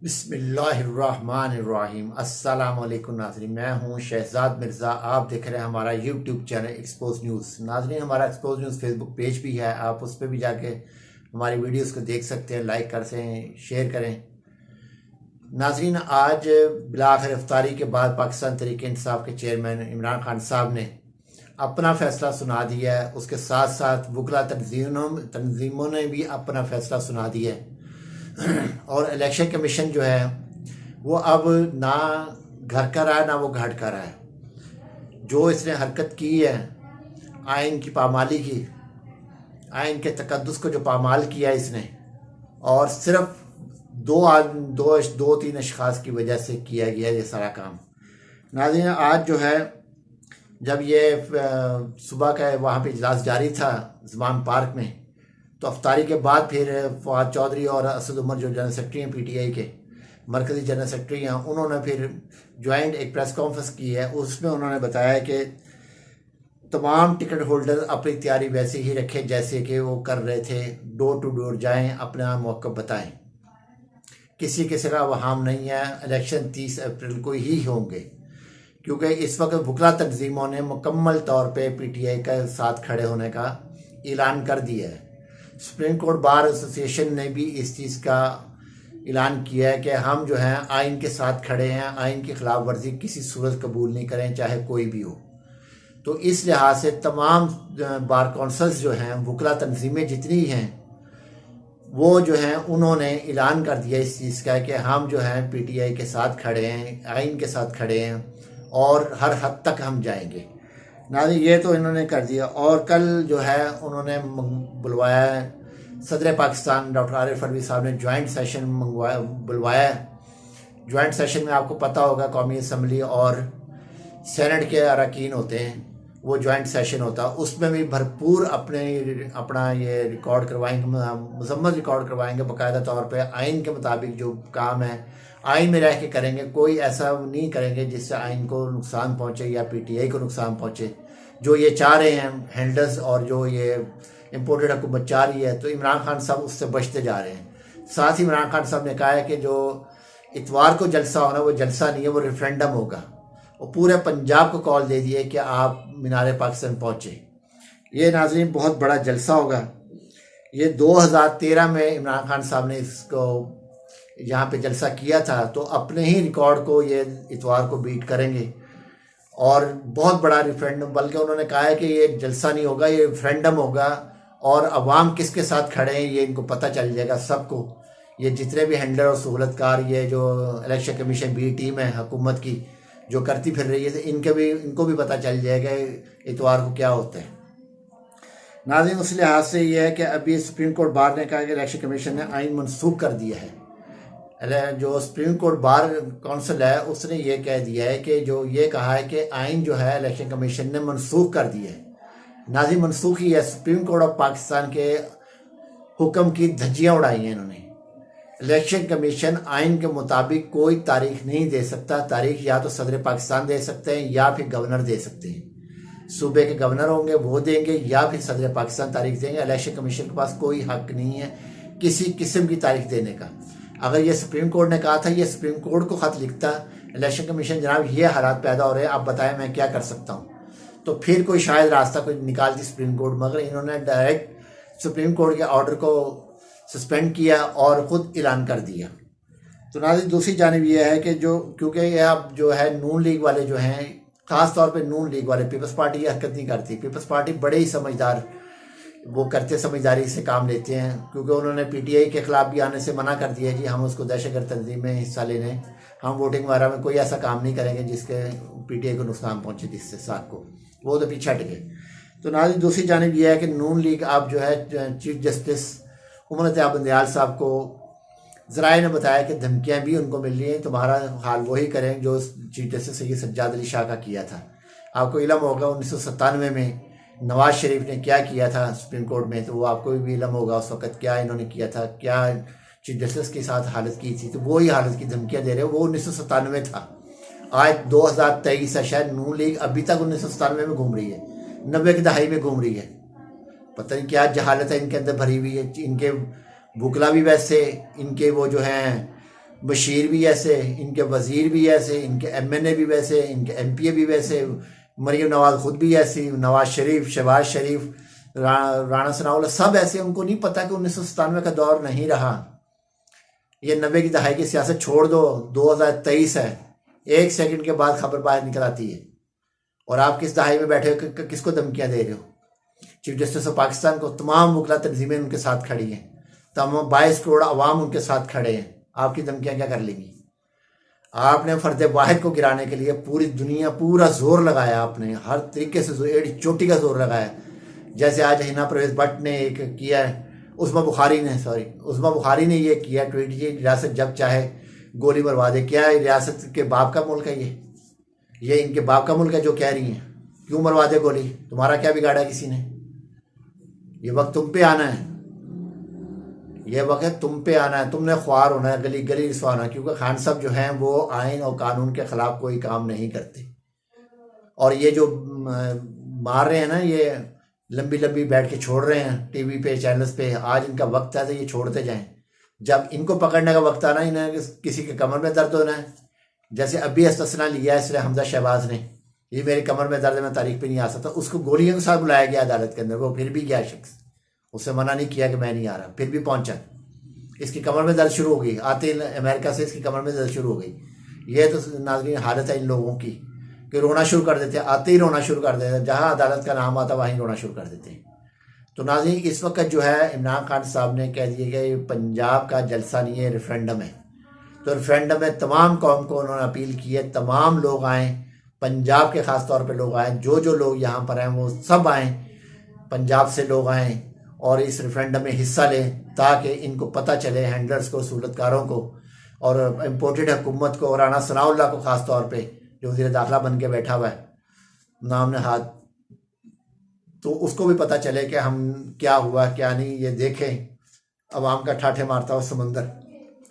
बिस्मिल्लाहिर्रहमानिर्रहीम। अस्सलाम वालेकुम नाज़रीन, मैं हूं शहजाद मिर्ज़ा। आप देख रहे हैं हमारा यूट्यूब चैनल एक्सपोज न्यूज़। नाज़रीन, हमारा एक्सपोज न्यूज़ फेसबुक पेज भी है, आप उस पर भी जाके हमारी वीडियोस को देख सकते हैं, लाइक कर सकें, शेयर करें। नाज़रीन, आज बिलाखिर इफ्तारी के बाद पाकिस्तान तहरीक इंसाफ के चेयरमैन इमरान खान साहब ने अपना फैसला सुना दिया है। उसके साथ साथ वकला तंजीमों ने भी अपना फैसला सुना दिया है। और इलेक्शन कमीशन जो है वो अब ना घर का रहा है ना वो घाट का रहा है। जो इसने हरकत की है, आइन की पामाली की, आइन के तकद्दुस को जो पामाल किया इसने, और सिर्फ दो तीन अशखास की वजह से किया गया ये सारा काम। नाज़रीन, आज जो है जब ये सुबह का वहाँ पे इजलास जारी था ज़मान पार्क में, तो अफ्तारी के बाद फिर फवाद चौधरी और असद उमर जो जनरल सेक्रेटरी हैं पीटीआई के, मरकज़ी जनरल सेक्रेटरी हैं, उन्होंने फिर ज्वाइंट एक प्रेस कॉन्फ्रेंस की है। उसमें उन्होंने बताया कि तमाम टिकट होल्डर अपनी तैयारी वैसे ही रखें जैसे कि वो कर रहे थे, डोर टू डोर जाएं, अपना मौक़िफ़ बताएं। किसी किसी का वहाम नहीं है, इलेक्शन 30 अप्रैल को ही होंगे, क्योंकि इस वक्त वकला तंजीमों ने मुकम्मल तौर पे पीटीआई के साथ खड़े होने का ऐलान कर दिया है। सुप्रीम कोर्ट बार एसोसिएशन ने भी इस चीज़ का ऐलान किया है कि हम जो हैं आइन के साथ खड़े हैं, आइन की खिलाफ वर्जी किसी सूरत कबूल नहीं करें, चाहे कोई भी हो। तो इस लिहाज से तमाम बार कौंसल्स जो हैं, वकला तंजीमें जितनी हैं, वो जो हैं उन्होंने ऐलान कर दिया इस चीज़ का कि हम जो हैं पीटीआई के साथ खड़े हैं, आइन के साथ खड़े हैं और हर हद तक हम जाएंगे। नाज़रीन, ये तो इन्होंने कर दिया। और कल जो है उन्होंने बुलवाया है, सदर पाकिस्तान डॉक्टर आरिफ अलवी साहब ने ज्वाइंट सेशन बुलवाया है। ज्वाइंट सेशन में आपको पता होगा कौमी असम्बली और सेनेट के अरकान होते हैं, वो ज्वाइंट सेशन होता है। उसमें भी भरपूर अपना ये रिकॉर्ड करवाएंगे, मुसम्मत रिकॉर्ड करवाएंगे बाकायदा तौर पे। आइन के मुताबिक जो काम है आइन में रह के करेंगे, कोई ऐसा नहीं करेंगे जिससे आइन को नुकसान पहुंचे या पीटीआई को नुकसान पहुंचे, जो ये चाह रहे हैं हैंडल्स और जो ये इम्पोर्टेड हुकूमत चाह रही है। तो इमरान खान साहब उससे बचते जा रहे हैं। साथ ही इमरान खान साहब ने कहा है कि जो इतवार को जलसा होना वो जलसा नहीं है, वो रेफरेंडम होगा। वो पूरे पंजाब को कॉल दे दिए कि आप मीनार पाकिस्तान पहुँचे। ये नाज़रीन बहुत बड़ा जलसा होगा। ये 2013 में इमरान खान साहब ने इसको यहाँ पे जलसा किया था, तो अपने ही रिकॉर्ड को ये इतवार को बीट करेंगे और बहुत बड़ा रेफरेंडम, बल्कि उन्होंने कहा है कि ये जलसा नहीं होगा, ये रेफरेंडम होगा। और अवाम किसके साथ खड़े हैं ये इनको पता चल जाएगा सबको। ये जितने भी हैंडलर और सहूलतकार, ये जो इलेक्शन कमीशन बी टीम है हुकूमत की जो करती फिर रही है, इनको भी पता चल जाएगा इतवार को क्या होता है। नाज़रीन, उस लिहाज से ये है कि अभी सुप्रीम कोर्ट बार ने कहा कि इलेक्शन कमीशन ने आइन मनसूख कर दिया है। जो सुप्रीम कोर्ट बार काउंसिल है उसने ये कह दिया है कि जो ये कहा है कि आइन जो है इलेक्शन कमीशन ने मनसूख कर दिया है। नाज़रीन, मनसूख ही है। सुप्रीम कोर्ट ऑफ पाकिस्तान के हुक्म की धज्जियाँ उड़ाई हैं इन्होंने। इलेक्शन कमीशन आइन के मुताबिक कोई तारीख नहीं दे सकता। तारीख या तो सदर पाकिस्तान दे सकते हैं या फिर गवर्नर दे सकते हैं। सूबे के गवर्नर होंगे वो देंगे या फिर सदर पाकिस्तान तारीख देंगे। इलेक्शन कमीशन के पास कोई हक नहीं है किसी किस्म की तारीख देने का। अगर ये सुप्रीम कोर्ट ने कहा था, ये सुप्रीम कोर्ट को खत लिखता, इलेक्शन कमीशन जनाब ये हालात पैदा हो रहे हैं, आप बताएं मैं क्या कर सकता हूँ, तो फिर कोई शायद रास्ता कोई निकालती सुप्रीम कोर्ट। मगर इन्होंने डायरेक्ट सुप्रीम कोर्ट के ऑर्डर को सस्पेंड किया और ख़ुद ऐलान कर दिया। तो नाज़रीन, दूसरी जानिब यह है कि जो क्योंकि ये अब जो है नून लीग वाले जो हैं, ख़ास तौर पे नून लीग वाले, पीपल्स पार्टी ये हरकत नहीं करती। पीपल्स पार्टी बड़े ही समझदार, वो करते समझदारी से काम लेते हैं, क्योंकि उन्होंने पीटीआई के खिलाफ भी आने से मना कर दिया जी हम उसको दहशतगर्द तंजीम में हिस्सा लेने, हम वोटिंग वगैरह में कोई ऐसा काम नहीं करेंगे जिसके पीटीआई को नुकसान पहुंचे, जिससे साथ को वो तो पीछे हट गए। तो नाज़रीन, दूसरी जानिब यह है कि नून लीग अब जो है चीफ जस्टिस उमर अत्ताब बंदियाल साहब को ज़राए ने बताया कि धमकियाँ भी उनको मिल रही हैं, तुम्हारा हाल वही करें जो चीफ जस्टिस सैयद सज्जाद अली शाह का किया था। आपको इल्म होगा 1997 में नवाज शरीफ ने क्या किया था सुप्रीम कोर्ट में, तो वो आपको भी इल्म होगा उस वक्त क्या इन्होंने किया था, क्या चीफ जस्टिस के साथ हालत की थी। तो वही हालत की धमकियाँ दे रहे हो, वो 1997 था। आज 2023 है, शायद नून लीग अभी तक 1997 में घूम रही है, 90 की दहाई में घूम रही है। पता नहीं क्या जहालत है इनके अंदर भरी हुई है। इनके वकला भी वैसे, इनके वो जो हैं बशीर भी ऐसे, इनके वज़ीर भी ऐसे, इनके MNA भी वैसे, इनके MPA भी वैसे, मरीम नवाज खुद भी ऐसी, नवाज शरीफ, शहबाज शरीफ, राणा सनाउल्लाह, सब ऐसे। उनको नहीं पता कि 1997 का दौर नहीं रहा। ये 90 की दहाई की सियासत छोड़ दो, 2023 है, 1 सेकंड के बाद खबर बाहर निकल आती है। और आप किस दहाई में बैठे हो, किसको धमकियां दे रहे हो? चीफ जस्टिस ऑफ पाकिस्तान को तमाम वकला तंजीमें उनके साथ खड़ी हैं, तमाम 22 करोड़ अवाम उनके साथ खड़े हैं। आपकी धमकियां क्या कर लेंगी? आपने फर्द वाहिद को गिराने के लिए पूरी दुनिया, पूरा जोर लगाया, आपने हर तरीके से एड़ी चोटी का जोर लगाया। जैसे आज हिना परवेज भट्ट ने एक किया है, उस्मा बुखारी ने ये किया ट्वीट, ये रियासत जब चाहे गोली मरवा दे। क्या रियासत के बाप का मुल्क है ये इनके बाप का मुल्क है जो कह रही हैं? क्यों मरवा दे गोली? तुम्हारा क्या बिगाड़ा किसी ने? ये वक्त तुम पे आना है, ये वक्त तुम पे आना है, तुमने ख्वार होना है, गली गली रिसवा होना है। क्योंकि खान साहब जो हैं वो आइन और कानून के खिलाफ कोई काम नहीं करते। और ये जो मार रहे हैं ना, ये लंबी लंबी बैठ के छोड़ रहे हैं टीवी पे, चैनल्स पे, आज इनका वक्त है तो ये छोड़ते जाएं। जब इनको पकड़ने का वक्त आना, इन्हें किसी के कमर में दर्द होना है, जैसे अभी इस्तेस्ना लिया है इसलिए हमजा शहबाज ने, ये मेरे कमर में दर्द है, मैं तारीख पे नहीं आ सकता, उसको गोलियों के साथ बुलाया गया अदालत के अंदर। वो फिर भी गया शख्स, उससे मना नहीं किया कि मैं नहीं आ रहा, फिर भी पहुंचा। इसकी कमर में दर्द शुरू हो गई, आते अमेरिका से इसकी कमर में दर्द शुरू हो गई। ये तो नाज़रीन हालत है इन लोगों की कि रोना शुरू कर देते हैं, आते ही रोना शुरू कर देते हैं, जहाँ अदालत का नाम आता वहीं रोना शुरू कर देते हैं। तो नाज़रीन इस वक्त जो है इमरान खान साहब ने कह दिया कि पंजाब का जलसा नहीं है, रेफरेंडम है। तो रेफरेंडम में तमाम कौम को उन्होंने अपील की है, तमाम लोग आएँ, पंजाब के ख़ास तौर पे लोग आएँ, जो लोग यहाँ पर हैं वो सब आएँ, पंजाब से लोग आएँ और इस रेफरेंडम में हिस्सा लें, ताकि इनको पता चले, हैंडलर्स को, सहूलतकारों को और इम्पोर्टेड हुकूमत को, और राणा सनाउल्लाह को ख़ास तौर पे जो वज़ीर दाखिला बन के बैठा हुआ है नाम नहाद, तो उसको भी पता चले कि हम क्या हुआ क्या नहीं। ये देखें अवाम का ठाठे मारता हुआ समंदर,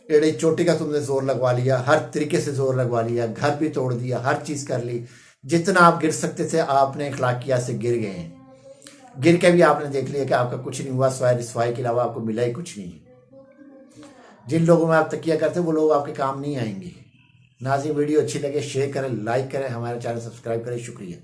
एड़ी चोटी का तुमने जोर लगवा लिया, हर तरीके से जोर लगवा लिया, घर भी तोड़ दिया, हर चीज़ कर ली, जितना आप गिर सकते थे आपने अखलाकियात से गिर गए हैं। गिर के भी आपने देख लिया कि आपका कुछ नहीं हुआ, स्वाय रिसवाई के अलावा आपको मिला ही कुछ नहीं। जिन लोगों में आप तकिया करते वो लोग आपके काम नहीं आएंगे। नाज़रीन वीडियो अच्छी लगे शेयर करें, लाइक करें, हमारे चैनल सब्सक्राइब करें। शुक्रिया।